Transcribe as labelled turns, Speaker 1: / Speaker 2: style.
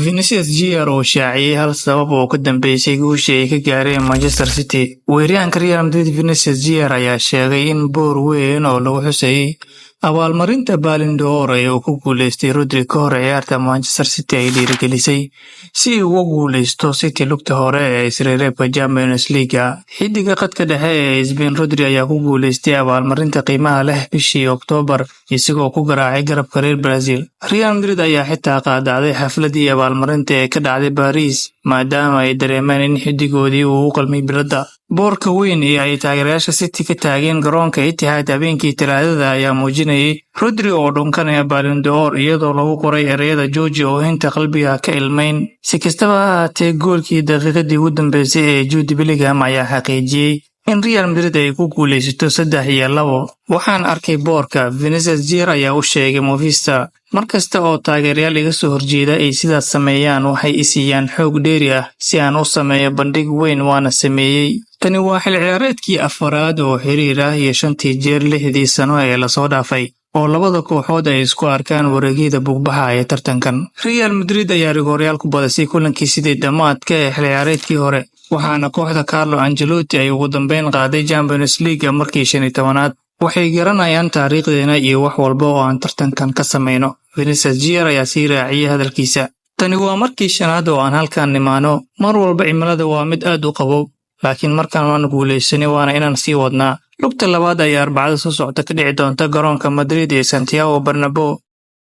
Speaker 1: Vinicius Jr oo shaaciyay hal sabab oo ka dambeysay guusha ay ka gaareen Manchester City. Weeraryahanka Real Madrid Vinicius Jr ayaa sheegay in boor weyn oo lagu xusayay abaalmarinta Ballon d'Or ee uu ku guuleystay Rodri ka hor ciyaarta Manchester City ay dhiirigelisay si uu ugu guuleysto City lugta hore ee isreebka Champions League. Xiddiga khadka dhexe ee Spain Rodri ayaa ku guuleystay abaalmarinta qiimaha leh bishii Oktoobar isagoo ku garaacay garabka reer Brazil. Real Madrid ayaa xitaa qaadacday xafladii abaalmarinta ee ka dhacday Paris maadaama ay dareemeen in xiddigoodii uu u qalmay biladda. Boorka weyn ee ay taageerayaasha City ka taageen garoonka Etihad habeenkii Talaadada ayaa muujinayay Rodri oo dhunkanaya Ballon d'Or iyadoo lagu qoray ereyada George oo inta qalbiga ka ilmeyn. Si kastaba ha ahaatee, goolkii daqiiqadii ugu dambeysay ee Jude Bellingham ayaa xaqiijiyay in Real Madrid ay ku guuleysato 3-2. Waxaan arkay boorka, Vinicius Jr ayaa u sheegay Movista. Markasta oo taageerayaal iga soo horjeeda ay sidaas sameeyaan waxay i siiyaan xoog dheeri ah si aan u sameeyo bandhig weyn waana sameeyay. Tani waa xil ciyaareedkii afaraad oo xiriir ah iyo 5 jeer 6 sano ee la soo dhaafay oo labada kooxood ay isku arkaan wareegyada bugbaxa ee tartankan. Real Madrid ayaa rigoorayaal ku badisay kulankii sidii dhamaadka ee xil ciyaareedkii hore, waxaana kooxda Carlo Ancelotti ay ugu dambeyn qaaday Champions League markii 15aad. Waxay garanayaan taariikhdeena iyo wax walba oo aan tartankan ka samayno. Vinicius Jr ayaa sii raaciyay hadalkiisa. Tani waa markii 5aad oo aan halkan nimaano. Mar walba cimilada waa mid aad u qabow, laakiin markaan waan guuleysanay waana inaan sii wadnaa. Lugta labaad ayaa Arbacada soo socota ka dhici doonta garoonka Madrid ee Santiago Bernabeu.